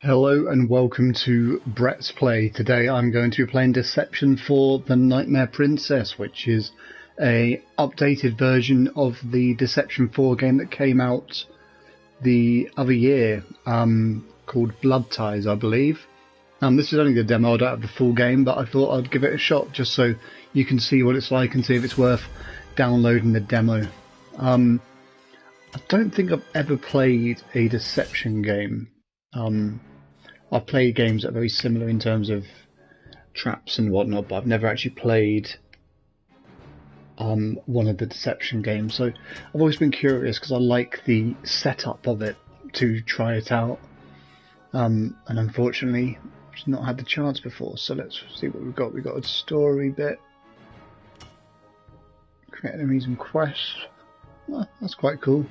Hello and welcome to Brett's Play. Today I'm going to be playing Deception 4 The Nightmare Princess, which is a updated version of the Deception 4 game that came out the other year, called Blood Ties, I believe. This is only the demo, I don't have the full game, but I thought I'd give it a shot just so you can see what it's like and see if it's worth downloading the demo. I don't think I've ever played a Deception game. I've played games that are very similar in terms of traps and whatnot, but I've never actually played one of the Deception games. So I've always been curious because I like the setup of it to try it out. And unfortunately, I've not had the chance before. So let's see what we've got. We've got a story bit. Create enemies and quests. Oh, that's quite cool.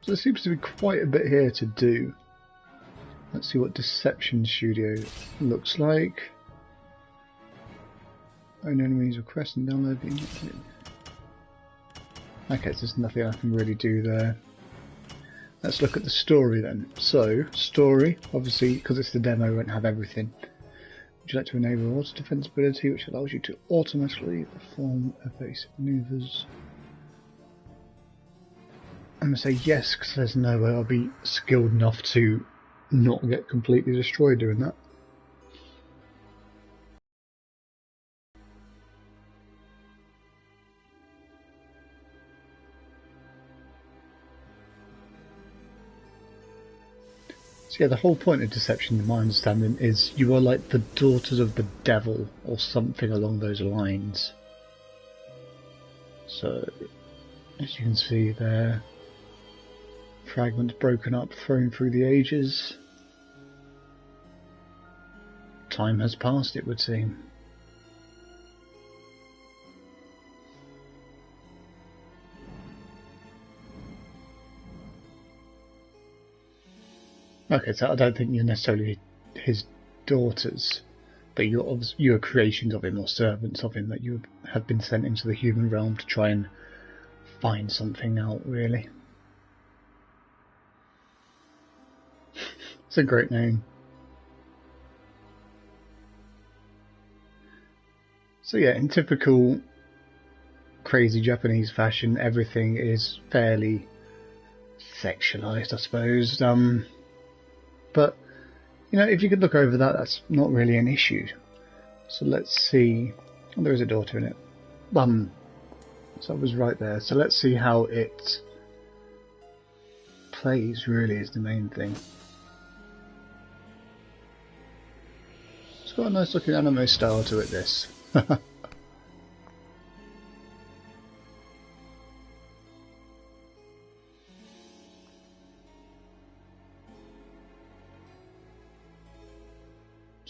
So there seems to be quite a bit here to do. Let's see what Deception Studio looks like. Own enemies, request and download. Okay, so there's nothing I can really do there. Let's look at the story then. So, story, obviously, because it's the demo, won't have everything. Would you like to enable auto defense ability, which allows you to automatically perform evasive maneuvers? I'm going to say yes, because there's no way I'll be skilled enough to not get completely destroyed doing that. So yeah, the whole point of Deception, in my understanding, is you are like the daughters of the devil, or something along those lines. So, as you can see there, fragments broken up, thrown through the ages. Time has passed, it would seem. Okay, so I don't think you're necessarily his daughters, but you're creations of him or servants of him that you have been sent into the human realm to try and find something out, really. It's a great name. So yeah, in typical crazy Japanese fashion, everything is fairly sexualized, I suppose. But, you know, if you could look over that, that's not really an issue. So let's see. Oh, there is a daughter in it. So I was right there. So let's see how it plays, really, is the main thing. It's got a nice looking anime style to it, this. So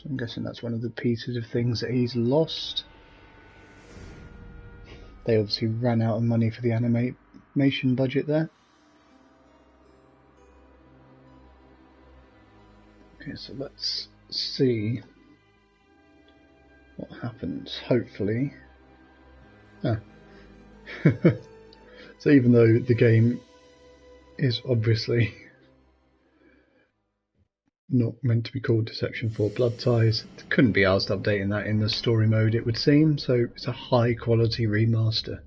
I'm guessing that's one of the pieces of things that he's lost. They obviously ran out of money for the animation budget there. Okay, so let's see what happens, hopefully. Ah. So even though the game is obviously not meant to be called Deception 4 Blood Ties, it couldn't be asked updating that in the story mode, it would seem, so it's a high quality remaster.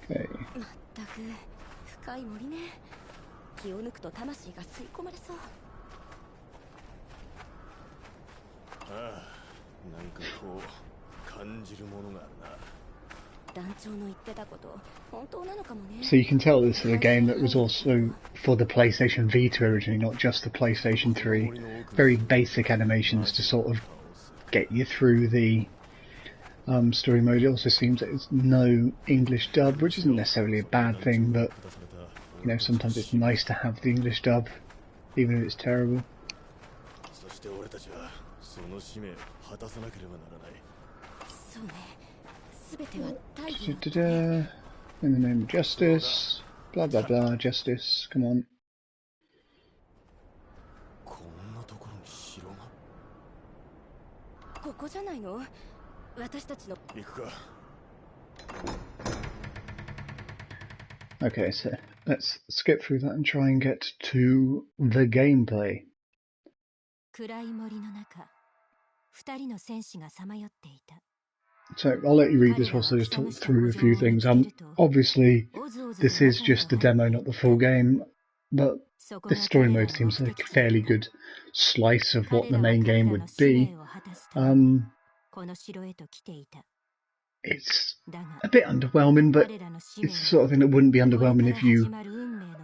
Okay. 深い森ね。気を抜くと魂が吸い込まれそう。ああ、なんかこう感じるものがあるな。団長の言ってたこと本当なのかもね。So you can tell this is a game that was also for the PlayStation Vita originally, not just the PlayStation 3. Very basic animations to sort of get you through the story mode. It also seems that it's no English dub, which isn't necessarily a bad thing, but you know, sometimes it's nice to have the English dub, even if it's terrible. In the name of justice, blah blah blah, justice, come on. じゃないの？私たちの。行くか。 Okay, so let's skip through that and try and get to the gameplay. 暗い森の中、二人の戦士がさまよっていた。 So I'll let you read this whilst I just talk through a few things. Obviously, this is just a demo, not the full game, but this story mode seems like a fairly good slice of what the main game would be. It's a bit underwhelming, but it's the sort of thing that wouldn't be underwhelming if you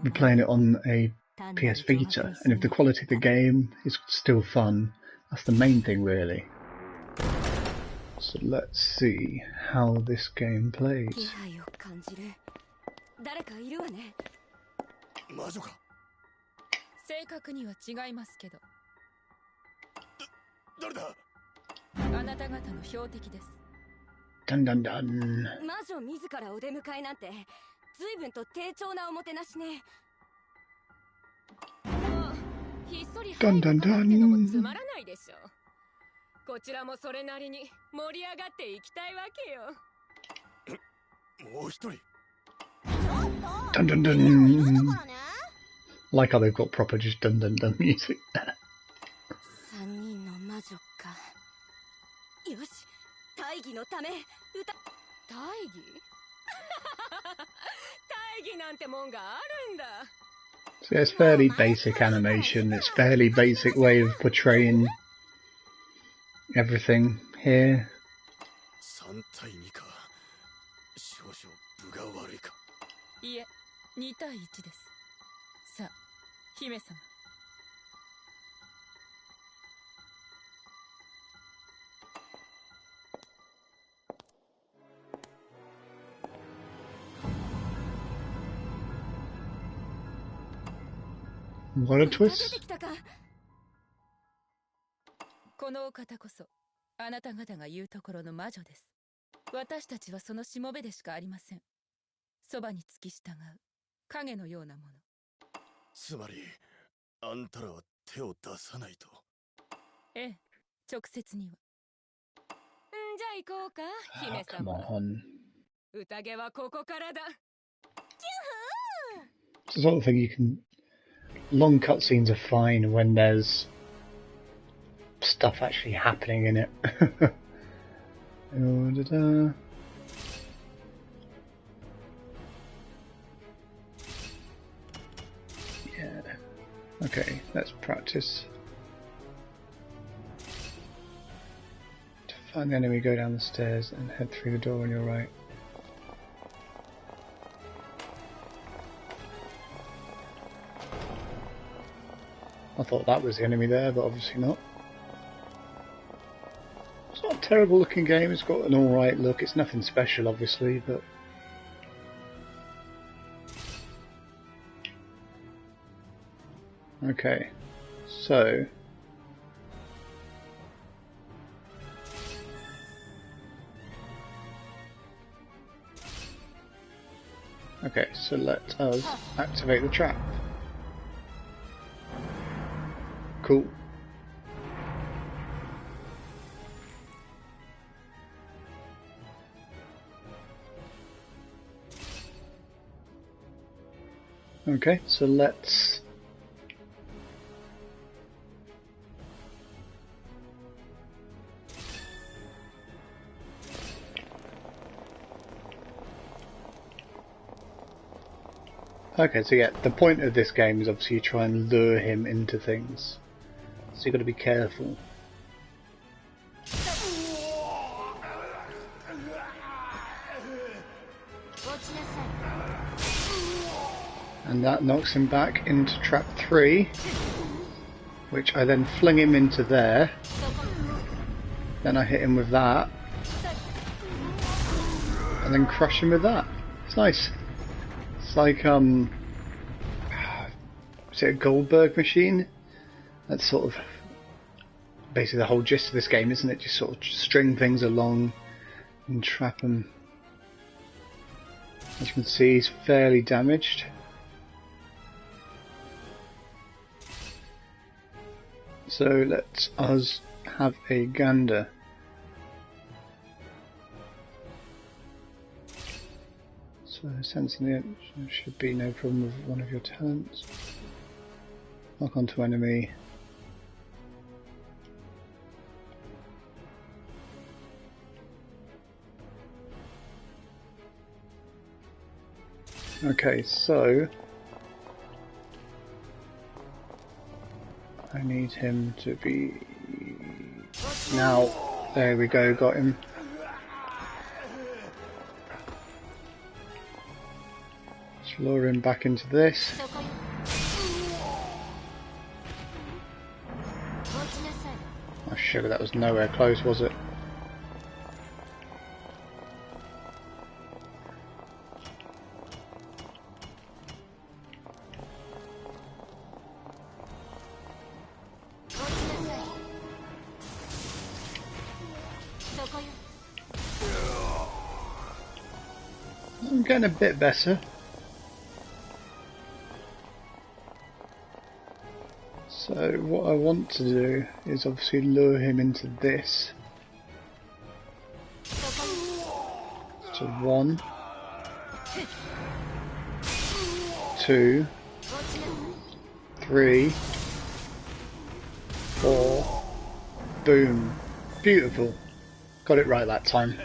were playing it on a PS Vita, and if the quality of the game is still fun, that's the main thing really. So let's see how this game plays. 誰かいるわね。魔女か。正確には違いますけど。誰だ。あなた方の標的です。Dun dun dun. 魔女自らお出迎えなんて、随分と低調なおもてなしね。もうひっそり入ることってのもつまらないでしょ。こちらもそれなりに盛り上がっていきたいわけよ。もう一人。Dun dun dun. Like how they've got proper just dun dun dun music there. 三人の魔女か。よし、大義のため歌。大義？大義なんてもんがあるんだ。 So it's fairly basic animation. It's fairly basic way of portraying everything here. 3対2か。少々分が悪いか。いえ、2対1です。さあ、姫様。What a twist. このお方こそ、あなた方が言うところの魔女です。私たちはそのしもべでしかありません。そばに付き従う影のようなもの。つまり、あんたらは手を出さないと。ええ、直接には。じゃあ行こうか、姫様。Come on. 宴はここからだ。It's the sort of thing you can. Long cutscenes are fine when there's stuff actually happening in it. Yeah. Okay, let's practice. To find the enemy, go down the stairs and head through the door on your right. I thought that was the enemy there, but obviously not. It's not a terrible looking game, it's got an alright look, it's nothing special obviously, but... Okay, so... Okay, so let us activate the trap. Cool. Okay, so let's okay, so yeah, the point of this game is obviously you try and lure him into things. So you've got to be careful. And that knocks him back into trap 3, which I then fling him into there. Then I hit him with that. And then crush him with that. It's nice. It's like, is it a Goldberg machine? That's sort of basically the whole gist of this game, isn't it? Just sort of string things along and trap them. As you can see, he's fairly damaged. So let us have a gander. So sensing it should be no problem with one of your talents. Lock onto enemy. Okay, so I need him to be now. There we go, got him. Let's lure him back into this. Oh sugar, that was nowhere close, was it? I'm getting a bit better. So what I want to do is obviously lure him into this. So 1, 2, 3, 4. Boom. Beautiful. Got it right that time.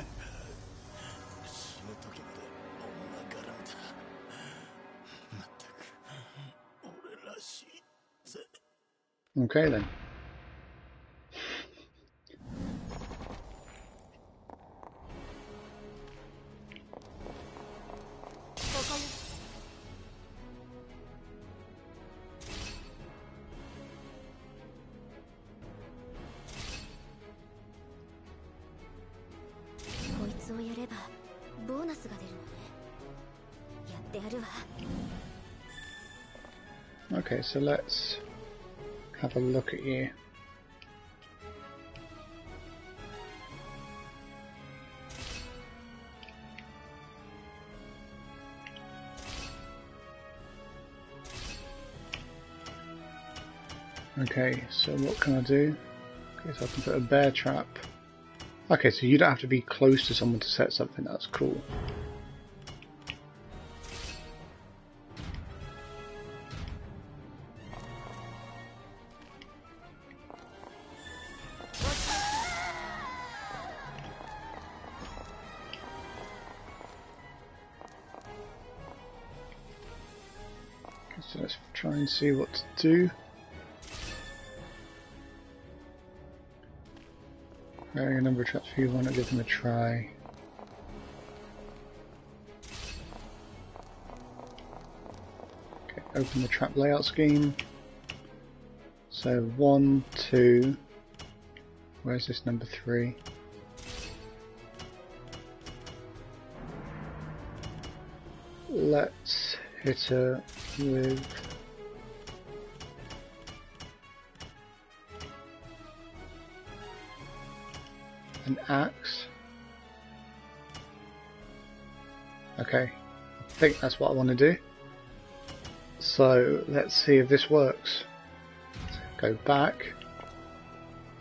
Okay then. Okay, so let's have a look at you. Okay, so what can I do? Okay, so I can put a bear trap. Okay, so you don't have to be close to someone to set something, that's cool. So let's try and see what to do. Varying a number of traps for you, why not give them a try? Okay, open the trap layout scheme. So 1, 2. Where's this number 3? Let's hit her with an axe. Okay, I think that's what I want to do. So let's see if this works. Go back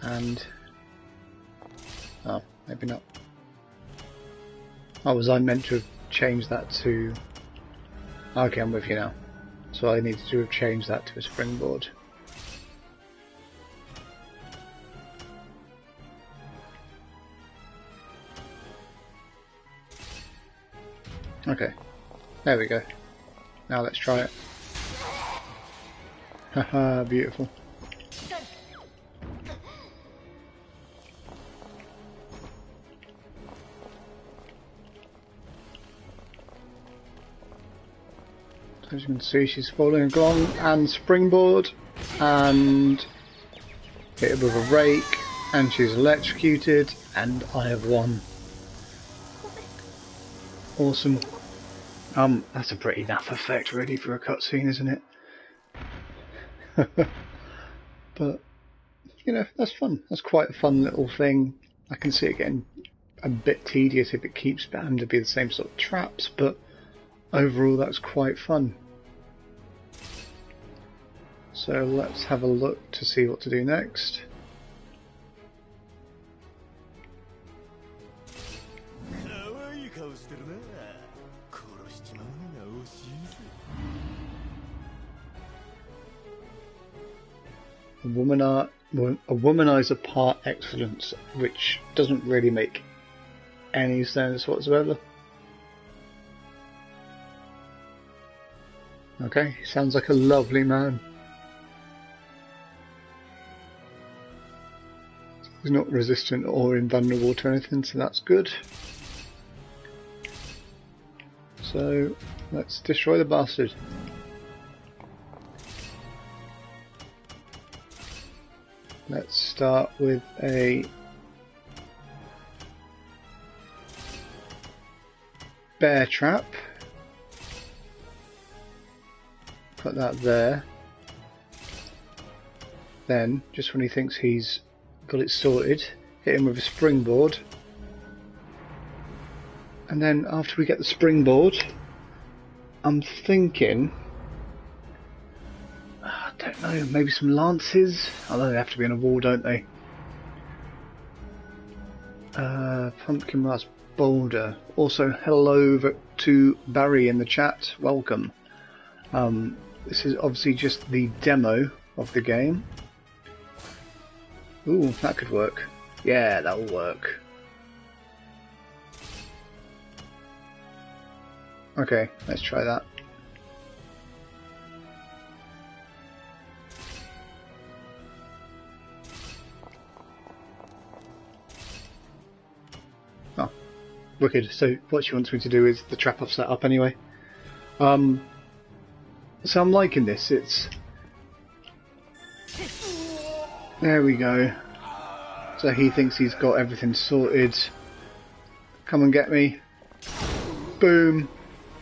and oh, maybe not. Oh, was I meant to have changed that to... Okay, I'm with you now. So I needed to have changed that to a springboard. Okay, there we go. Now let's try it. Haha, beautiful. As you can see, she's following along and springboard and hit her with a rake and she's electrocuted and I have won. Awesome. That's a pretty naff effect really for a cutscene, isn't it? But, you know, that's fun. That's quite a fun little thing. I can see it getting a bit tedious if it keeps having to be the same sort of traps, but overall that's quite fun. So let's have a look to see what to do next. A womanizer par excellence, which doesn't really make any sense whatsoever. Okay, sounds like a lovely man. He's not resistant or invulnerable to anything, so that's good. So, let's destroy the bastard. Let's start with a bear trap. Put that there. Then, just when he thinks he's got it sorted, hit him with a springboard. And then after we get the springboard, I'm thinking, I don't know, maybe some lances? Although they have to be on a wall, don't they? Pumpkin Rasp Boulder. Also, hello to Barry in the chat. Welcome. This is obviously just the demo of the game. Ooh, that could work. Yeah, that will work. Okay, let's try that. Oh, wicked. So what she wants me to do is the trap I've set up anyway. So I'm liking this. It's... There we go. So he thinks he's got everything sorted. Come and get me. Boom.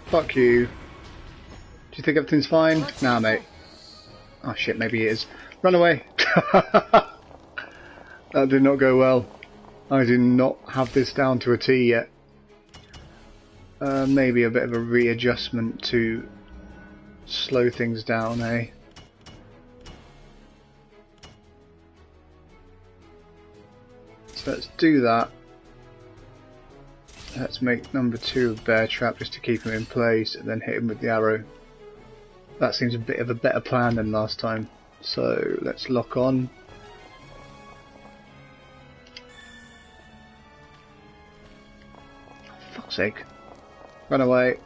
Fuck you. Do you think everything's fine? Nah, mate. Oh shit, maybe it is. Run away! That did not go well. I do not have this down to a T yet. Maybe a bit of a readjustment to slow things down, eh? So let's do that. Let's make number 2 a bear trap just to keep him in place and then hit him with the arrow. That seems a bit of a better plan than last time. So let's lock on. For fuck's sake. Run away.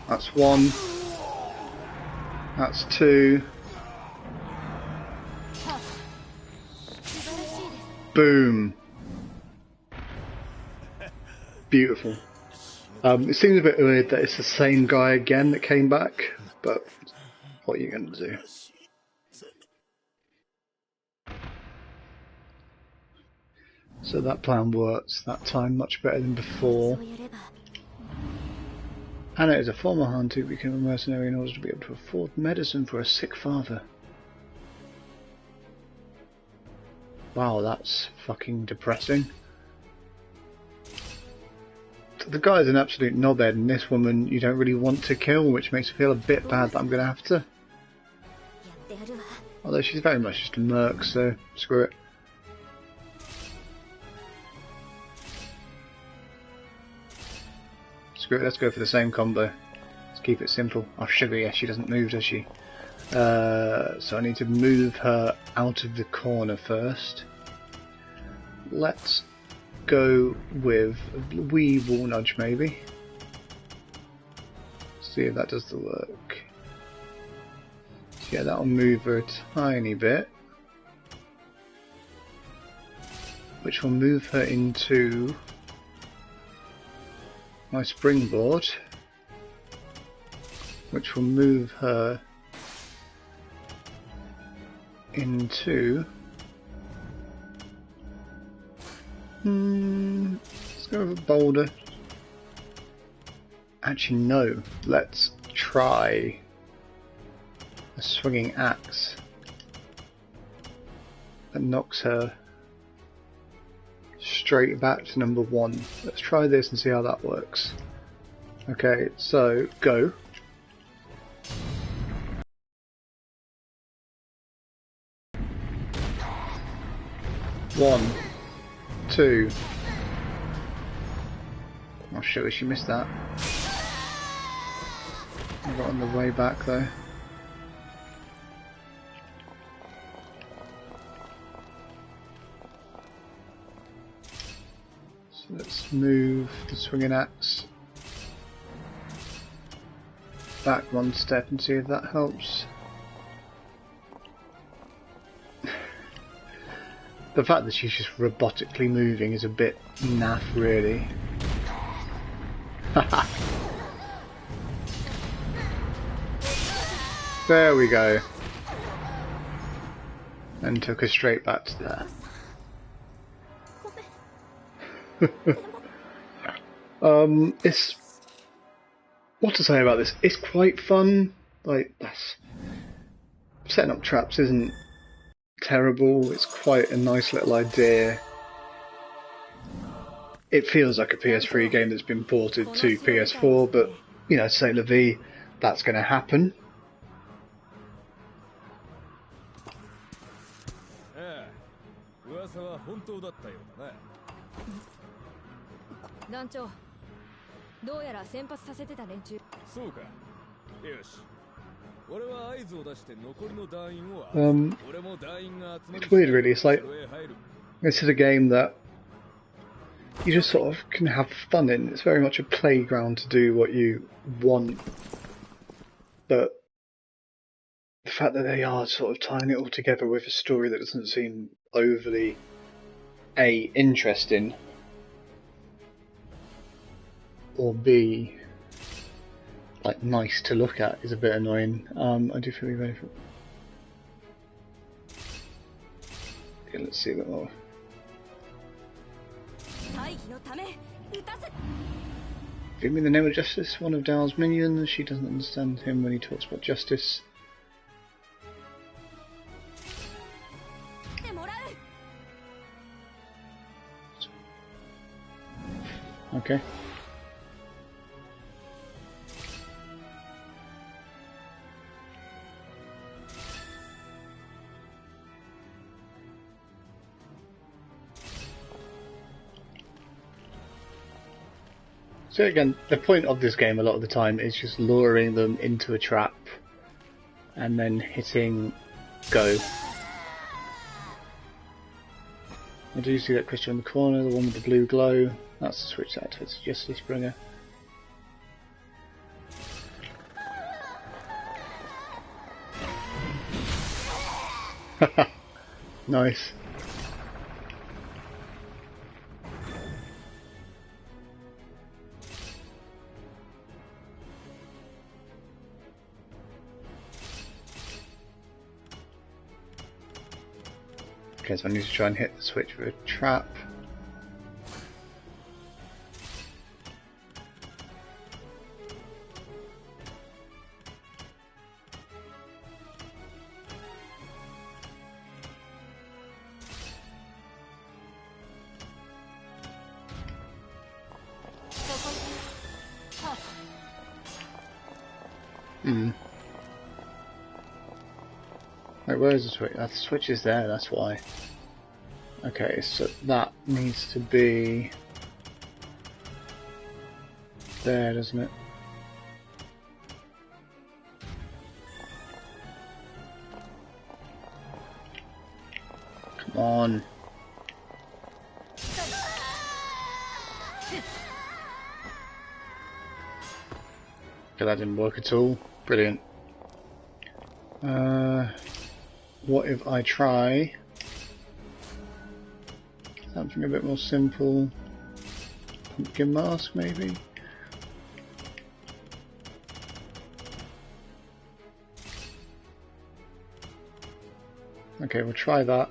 That's 1. That's 2. Boom. Beautiful. It seems a bit weird that it's the same guy again that came back, but what are you going to do? So that plan works that time much better than before. Anna is a former hunter who became a mercenary in order to be able to afford medicine for a sick father. Wow, that's fucking depressing. The guy's an absolute knobhead, and this woman you don't really want to kill, which makes me feel a bit bad that I'm going to have to. Although she's very much just a merc, so screw it. Screw it, let's go for the same combo. Let's keep it simple. Oh, sugar, yes, she doesn't move, does she? So I need to move her out of the corner first. Let's go with a wee wall nudge, maybe. See if that does the work. So yeah, that'll move her a tiny bit, which will move her into my springboard, which will move her into let's go with a boulder. Actually no, let's try a swinging axe that knocks her straight back to number 1. Let's try this and see how that works. Okay, so go. One, 2, Oh shit, she missed that. I got on the way back though. So let's move the swinging axe back one step and see if that helps. The fact that she's just robotically moving is a bit naff, really. There we go. And took her straight back to there. It's... What to say about this? It's quite fun. Like, setting up traps isn't terrible. It's quite a nice little idea. It feels like a PS3 game that's been ported to PS4, but, you know, c'est la vie, that's going to happen. It's weird, really. It's like, this is a game that you just sort of can have fun in. It's very much a playground to do what you want, but the fact that they are sort of tying it all together with a story that doesn't seem overly interesting, or B, like nice to look at, is a bit annoying. I do feel ready for. Okay, let's see a bit more. Give me the name of justice, one of Dao's minions. She doesn't understand him when he talks about justice. Okay. So again, the point of this game a lot of the time is just luring them into a trap and then hitting go. I do see that crystal in the corner, the one with the blue glow. That's the switch that activates the Justice Bringer. Nice. Okay, so I need to try and hit the switch with a trap. Wait, where is the switch? The switch is there, that's why. Okay, so that needs to be there, doesn't it? Come on. Okay, that didn't work at all. Brilliant. What if I try something a bit more simple? Pumpkin mask, maybe? Okay, we'll try that.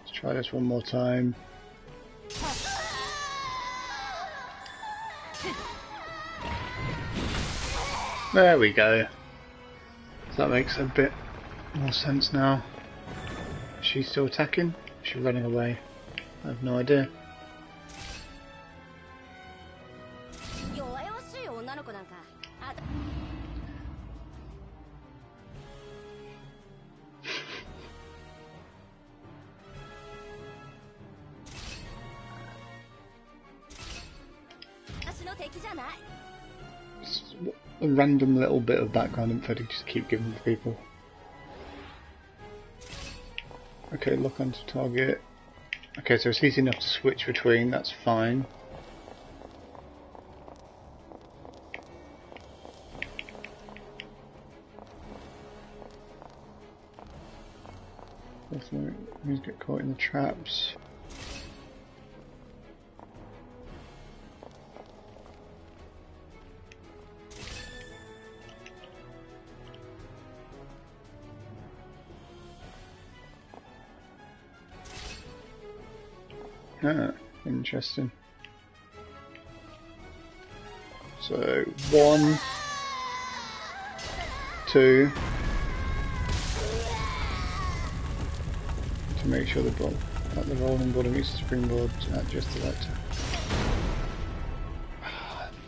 Let's try this one more time. There we go. So that makes a bit more sense now. Is she still attacking? Is she running away? I have no idea. A random little bit of background info to just keep giving to people. Okay, lock onto target. Okay, so it's easy enough to switch between, that's fine. Let's get caught in the traps. Ah, interesting. So 1, 2, to make sure the rolling board meets the springboard at just the right time.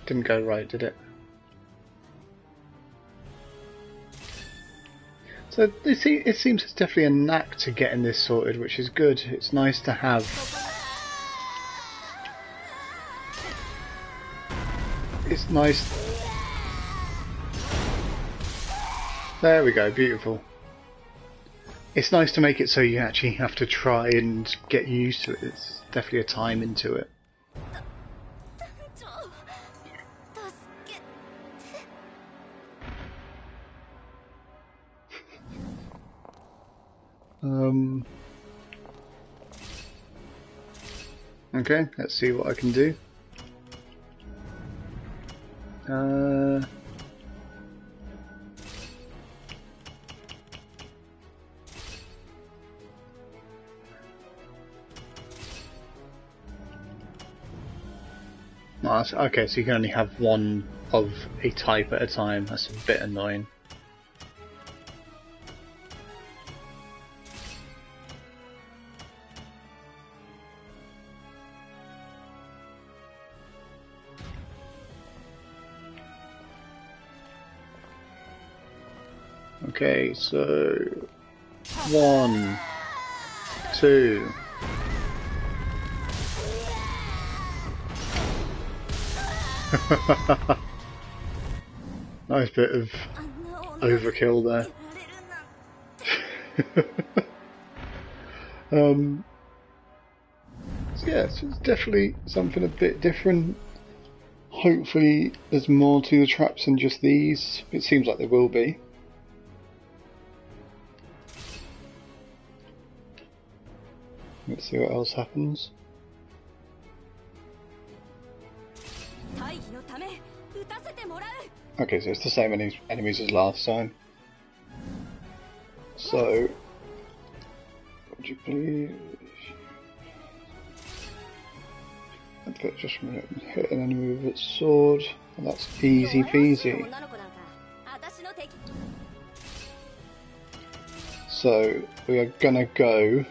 Didn't go right, did it? So it seems it's definitely a knack to getting this sorted, which is good. It's nice to have. It's nice. There we go, beautiful. It's nice to make it so you actually have to try and get used to it. It's definitely a time into it. Okay, let's see what I can do. Nice. Okay, so you can only have one of a type at a time. That's a bit annoying. Okay, so 1, 2. Nice bit of overkill there. So yeah, so it's definitely something a bit different. Hopefully there's more to the traps than just these. It seems like there will be. Let's see what else happens. Okay, so it's the same enemies as last time. So, would you please? But just hit an enemy with its sword, and that's easy peasy. So we are gonna go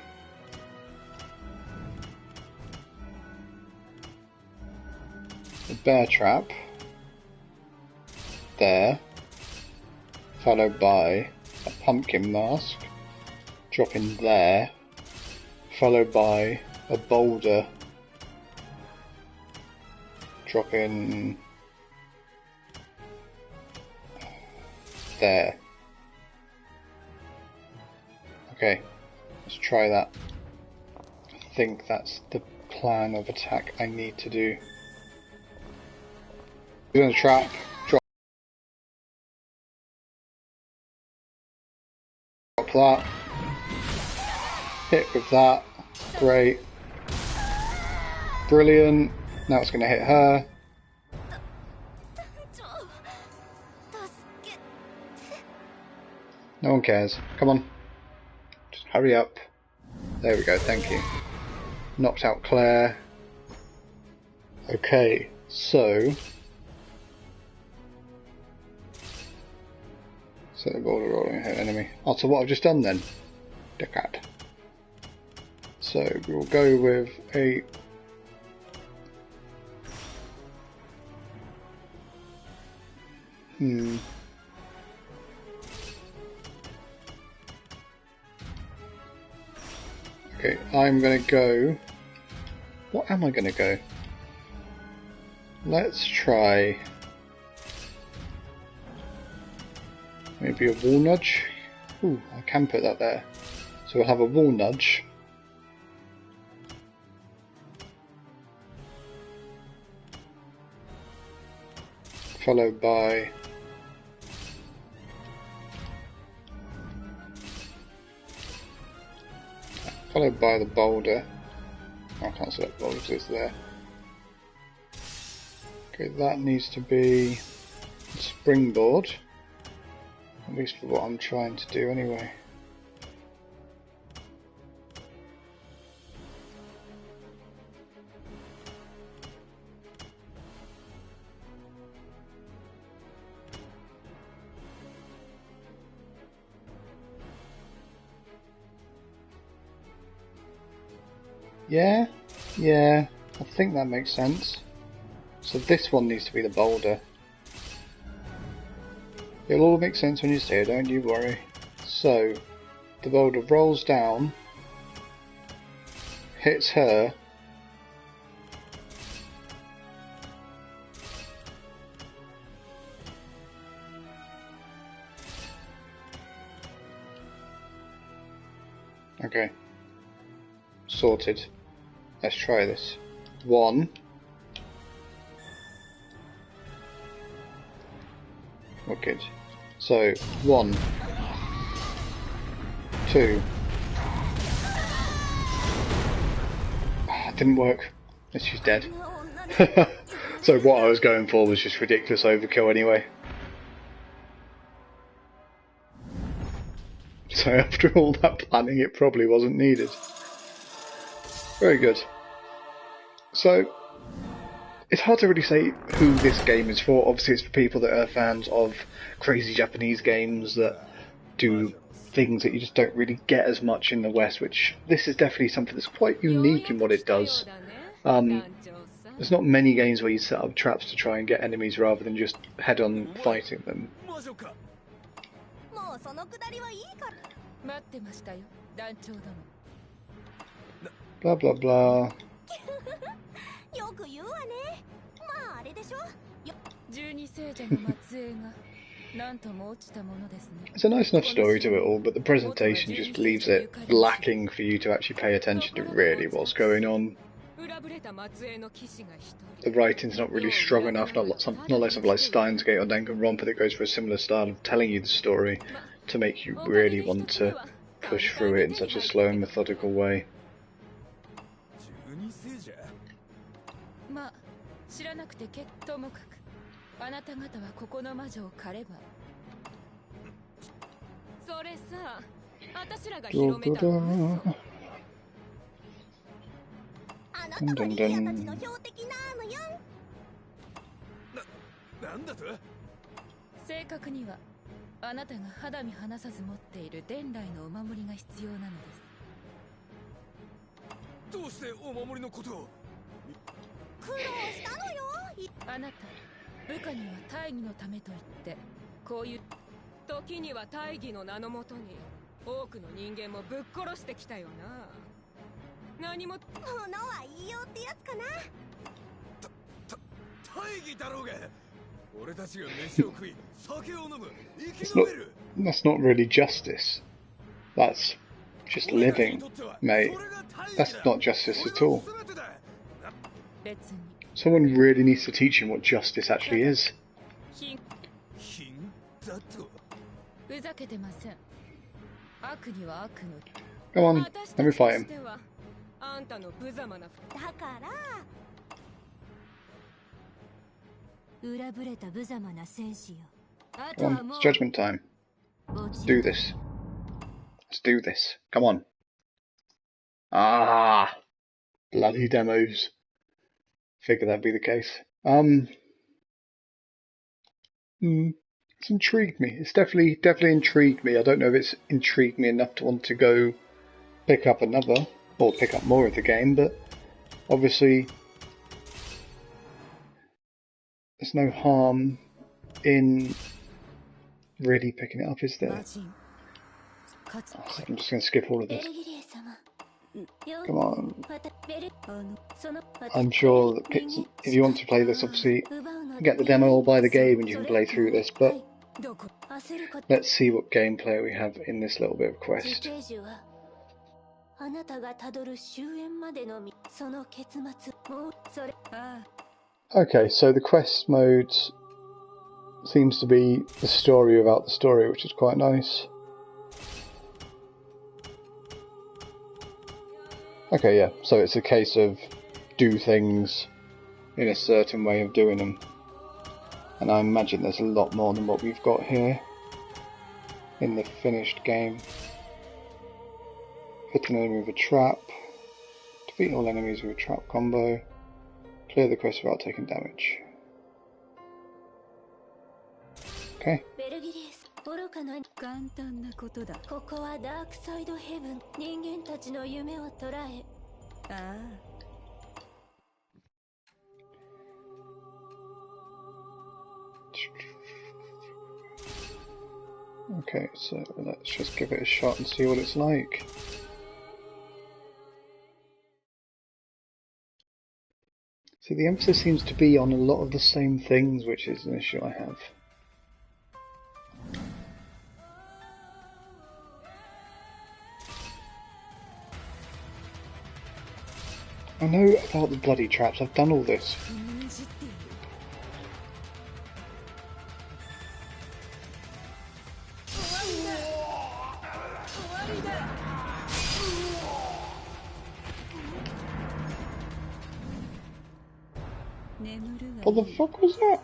the bear trap there, followed by a pumpkin mask, drop in there, followed by a boulder, drop in there. Okay, let's try that. I think that's the plan of attack I need to do. We're gonna trap, drop that, hit with that, great, brilliant. Now it's gonna hit her. No one cares. Come on. Just hurry up. There we go, thank you. Knocked out Claire. Okay, so... set the boulder rolling and hit enemy. Oh, so what I've just done then? Dickhead. So we'll go with a... Okay, I'm gonna go... What am I gonna go? let's try maybe a wall nudge. Ooh, I can put that there. So we'll have a wall nudge. Followed by the boulder. I can't select boulder because it's there. Okay, that needs to be a springboard. At least for what I'm trying to do anyway. Yeah, I think that makes sense. So this one needs to be the boulder. It'll all make sense when you see it, don't you worry. So, the boulder rolls down, hits her, okay, sorted. Let's try this. 1. Wicked. So, 1, 2. Didn't work. She's dead. So what I was going for was just ridiculous overkill anyway. So after all that planning, it probably wasn't needed. Very good. So, it's hard to really say who this game is for. Obviously it's for people that are fans of crazy Japanese games that do things that you just don't really get as much in the West, which this is definitely something that's quite unique in what it does. There's not many games where you set up traps to try and get enemies rather than just head-on fighting them. Blah blah blah. It's a nice enough story to it all, but the presentation just leaves it lacking for you to actually pay attention to really what's going on. The writing's not really strong enough, not like something like Steins Gate or Danganronpa that goes for a similar style of telling you the story to make you really want to push through it in such a slow and methodical way. Dun, dun, dun. 正確にはあなたが肌身離さず持っている伝来のお守りが必要なのです。どうしてお守りのことを？苦労したのよ。あなた部下には大義のためと言ってこういう時には大義の名のもとに多くの人間もぶっ殺してきたよな。何も物は言いようってやつかな。大義だろうが。 That's not really justice. That's just living, mate. That's not justice at all. Someone really needs to teach him what justice actually is. Come on, let me fight him. Come on, it's judgment time. Let's do this. Let's do this. Come on. Ah, bloody demos. Figured that'd be the case. It's intrigued me. It's definitely intrigued me. I don't know if it's intrigued me enough to want to go pick up another or pick up more of the game, but obviously there's no harm in really picking it up, is there? Oh, I'm just going to skip all of this. Come on. I'm sure that if you want to play this, obviously, get the demo or buy the game and you can play through this, but let's see what gameplay we have in this little bit of quest. Okay, so the quest mode seems to be the story without the story, which is quite nice. Okay, yeah, so it's a case of do things in a certain way of doing them. And I imagine there's a lot more than what we've got here in the finished game. Hit an enemy with a trap. Defeat all enemies with a trap combo. Clear the quest without taking damage. Okay. 簡単なことだ。ここはダークサイドヘブン。人間たちの夢を捉え。ああ。Okay, so let's just give it a shot and see what it's like. See, the emphasis seems to be on a lot of the same things, which is an issue I have. I know about the bloody traps, I've done all this. What the fuck was that?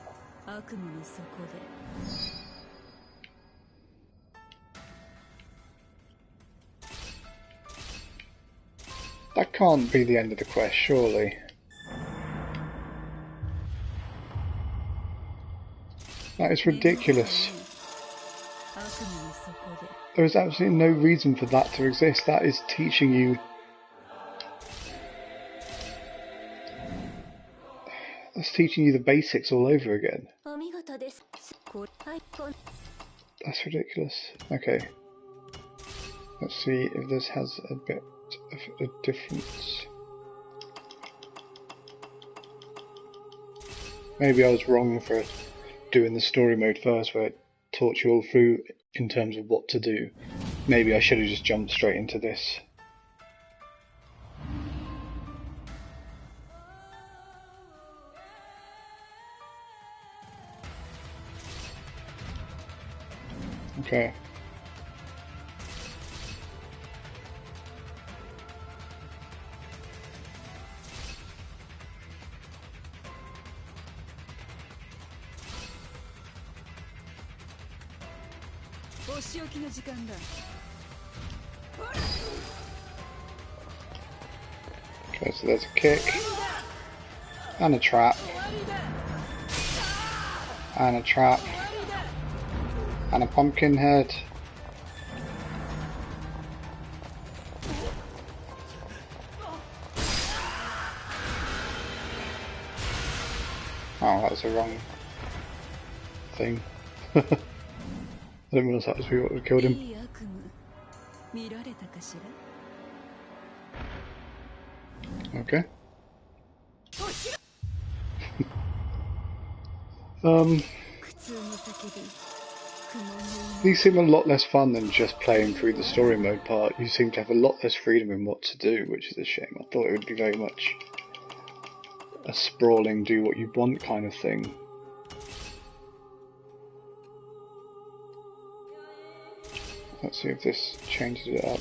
That can't be the end of the quest, surely. That is ridiculous. There is absolutely no reason for that to exist. That is teaching you... That's teaching you the basics all over again. That's ridiculous. Okay. Let's see if this has a bit of a difference. Maybe I was wrong for doing the story mode first, where it taught you all through in terms of what to do. Maybe I should have just jumped straight into this. Okay. Okay, so there's a kick, and a trap, and a trap, and a pumpkin head. Oh, that was the wrong thing. I didn't realise that was what would have killed him. Okay. These seem a lot less fun than just playing through the story mode part. You seem to have a lot less freedom in what to do, which is a shame. I thought it would be very much a sprawling, do what you want kind of thing. Let's see if this changes it up.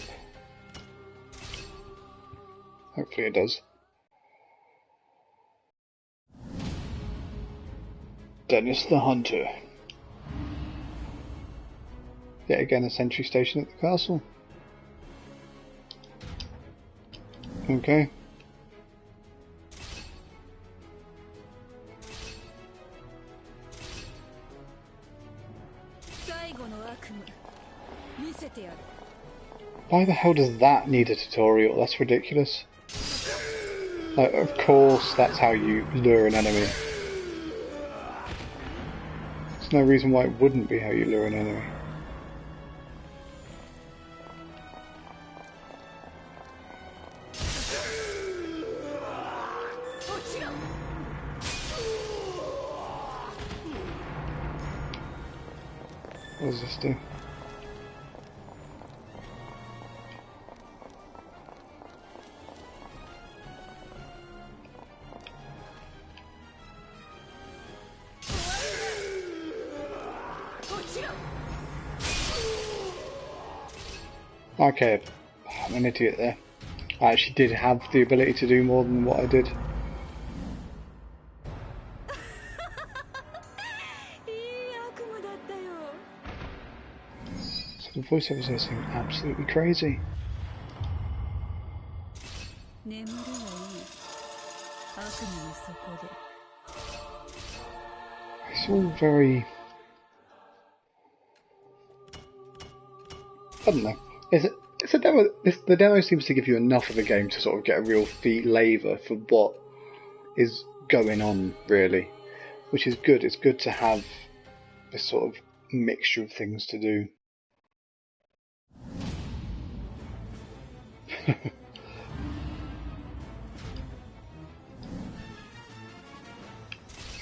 Hopefully it does. Dennis the Hunter. Yet again a sentry station at the castle. Okay. Why the hell does that need a tutorial? That's ridiculous. Like, of course that's how you lure an enemy. There's no reason why it wouldn't be how you lure an enemy. What does this do? Okay, I'm an idiot there. I actually did have the ability to do more than what I did. So the voiceovers there seem absolutely crazy. It's all very... I don't know. It's a demo. The demo seems to give you enough of the game to sort of get a real flavour for what is going on, really, which is good. It's good to have this sort of mixture of things to do.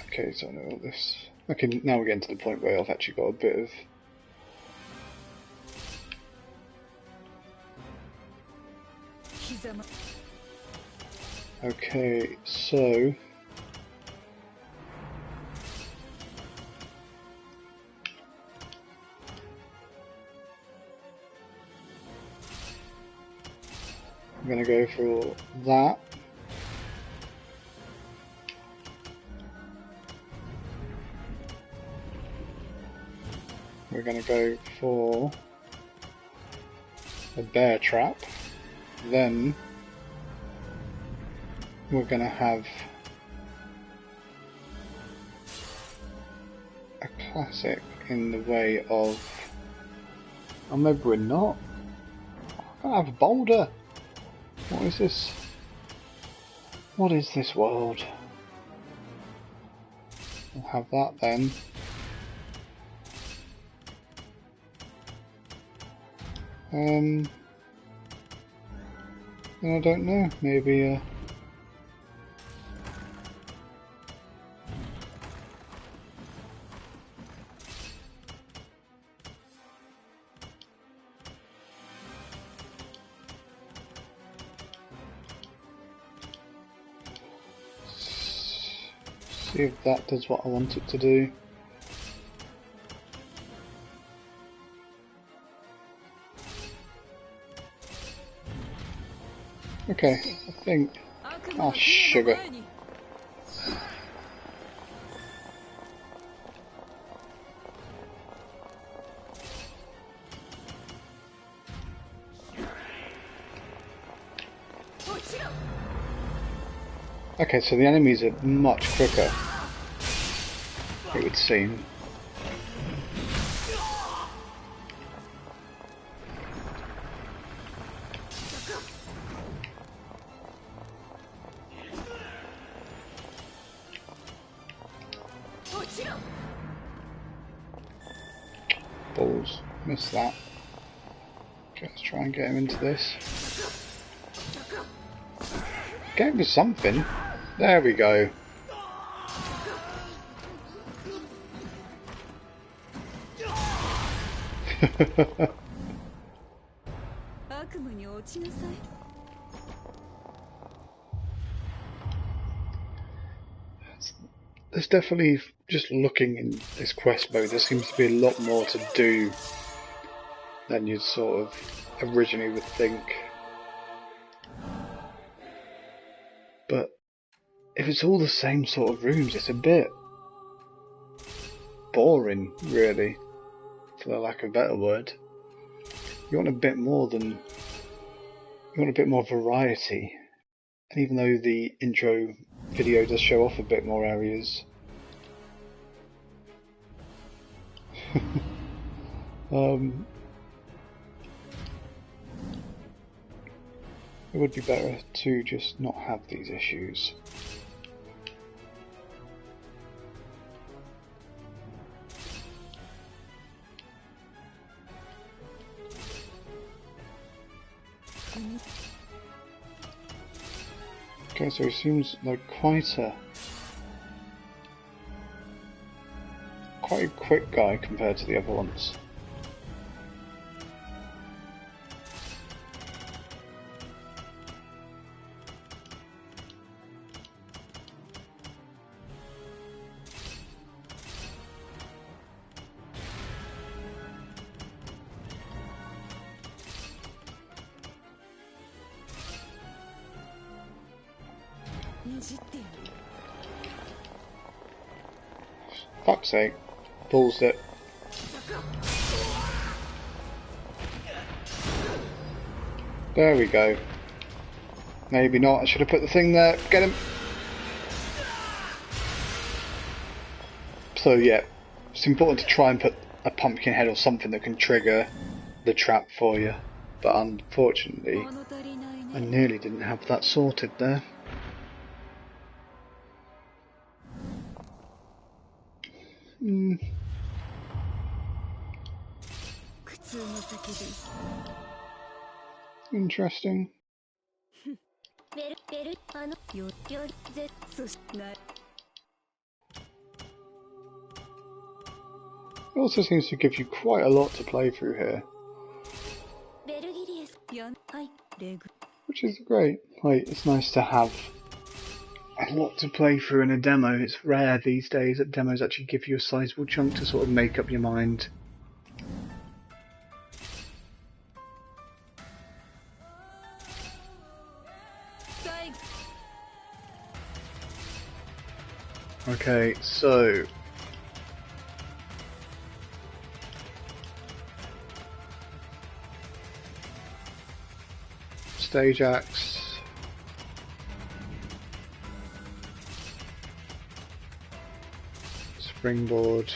Okay, so I know all this. Okay, now we're getting to the point where I've actually got a bit of... Okay, so... I'm going to go for that. We're going to go for a bear trap. Then we're going to have a classic in the way of... Oh, maybe we're not. I have a boulder. What is this? What is this world? We'll have that then. I don't know, maybe see if that does what I want it to do. Okay, I think... Oh, sugar. Okay, so the enemies are much quicker, it would seem. Balls, missed that. Okay, let's try and get him into this. Going for something. There we go. There's definitely, just looking in this quest mode, there seems to be a lot more to do than you'd sort of originally would think. But if it's all the same sort of rooms, it's a bit boring, really, for the lack of a better word. You want a bit more than... You want a bit more variety. And even though the intro video does show off a bit more areas, it would be better to just not have these issues. Okay, so he seems like quite a quick guy compared to the other ones. Fuck's sake. Balls it. There we go. Maybe not. I should have put the thing there. Get him. So yeah, it's important to try and put a pumpkin head or something that can trigger the trap for you. But unfortunately, I nearly didn't have that sorted there. Interesting. It also seems to give you quite a lot to play through here, which is great. Like, it's nice to have a lot to play through in a demo. It's rare these days that demos actually give you a sizable chunk to sort of make up your mind. Okay, so stage axe, springboard,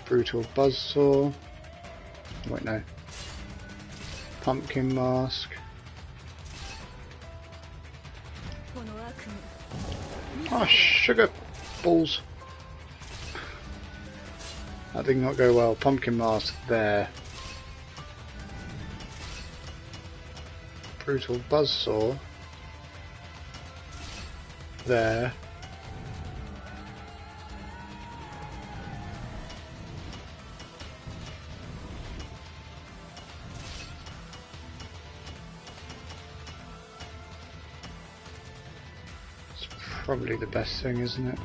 brutal buzzsaw, wait no, pumpkin mask, oh sugar balls. That did not go well. Pumpkin mask there. Brutal buzzsaw there. It's probably the best thing, isn't it?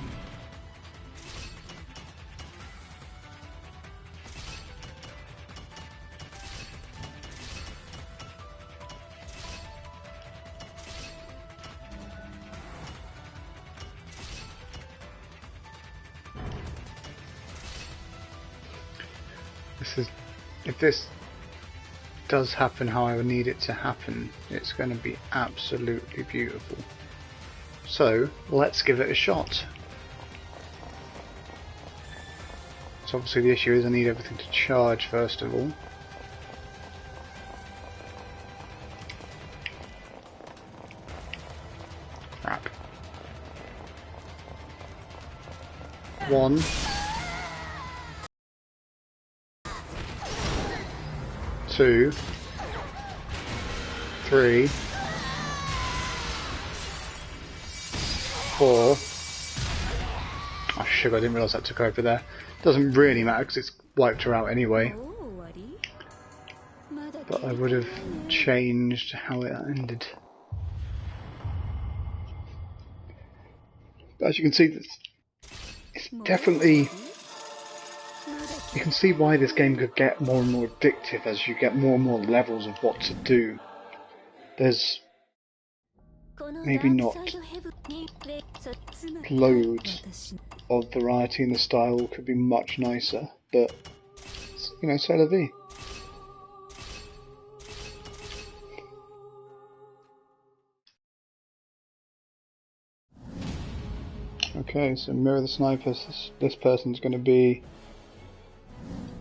If this does happen how I would need it to happen, it's going to be absolutely beautiful. So let's give it a shot. So obviously the issue is I need everything to charge first of all. Crap. 1. 2, 3, 4. Oh sugar, I didn't realise that took over there. Doesn't really matter because it's wiped her out anyway. But I would have changed how it ended. But as you can see, it's definitely... You can see why this game could get more and more addictive as you get more and more levels of what to do. There's maybe not loads of variety in the style, could be much nicer, but you know, c'est la vie. Okay, so Mirror the Sniper, this person's going to be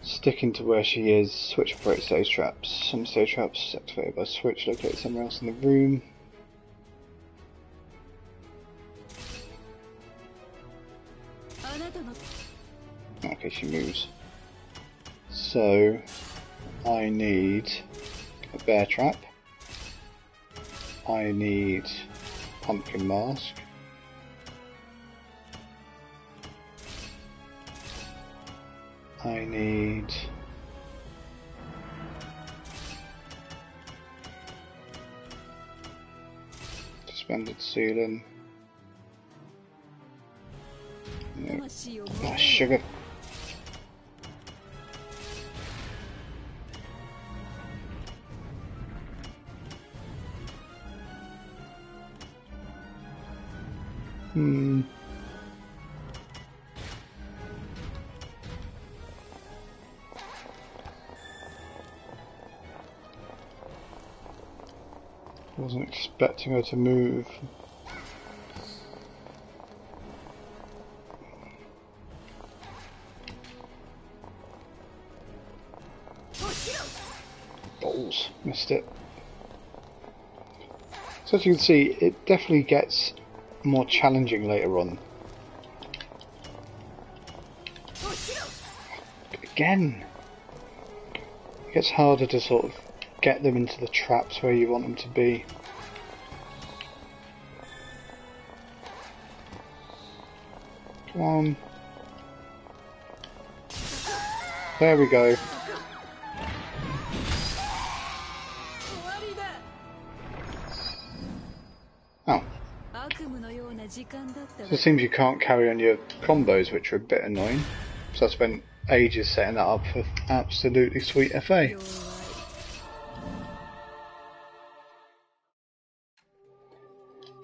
sticking to where she is. Switch operate stage traps. Some stage traps activated by switch located somewhere else in the room. Okay, she moves. So I need a bear trap. I need pumpkin mask. I need suspended ceiling. No. Oh, sugar. Wasn't expecting her to move. Balls, missed it. So as you can see, it definitely gets more challenging later on. Again, it gets harder to sort of get them into the traps where you want them to be. Come on. There we go. Oh. So it seems you can't carry on your combos, which are a bit annoying. So I spent ages setting that up for absolutely sweet FA.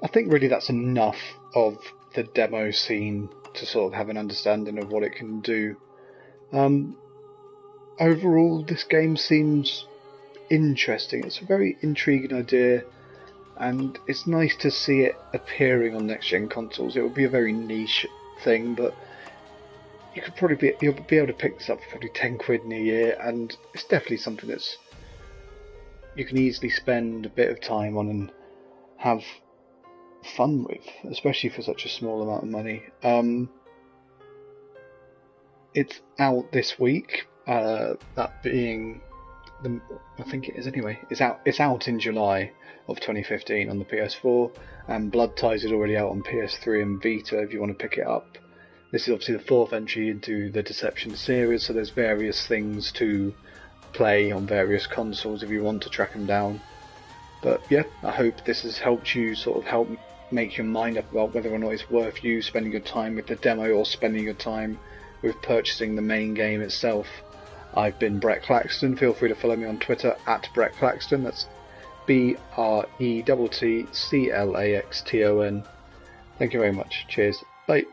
I think really that's enough of the demo scene to sort of have an understanding of what it can do. Overall, this game seems interesting. It's a very intriguing idea, and it's nice to see it appearing on next-gen consoles. It would be a very niche thing, but you could probably you'll be able to pick this up for probably 10 quid in a year, and it's definitely something that's you can easily spend a bit of time on and have fun with, especially for such a small amount of money. It's out this week, that being I think it is anyway. It's out in July of 2015 on the PS4, and Blood Ties is already out on PS3 and Vita if you want to pick it up. This is obviously the 4th entry into the Deception series, so there's various things to play on various consoles if you want to track them down. But yeah, I hope this has helped you sort of help make your mind up about whether or not it's worth you spending your time with the demo or spending your time with purchasing the main game itself. I've been Brett Claxton. Feel free to follow me on Twitter at Brett Claxton. That's BRETTCLAXTON. Thank you very much. Cheers. Bye.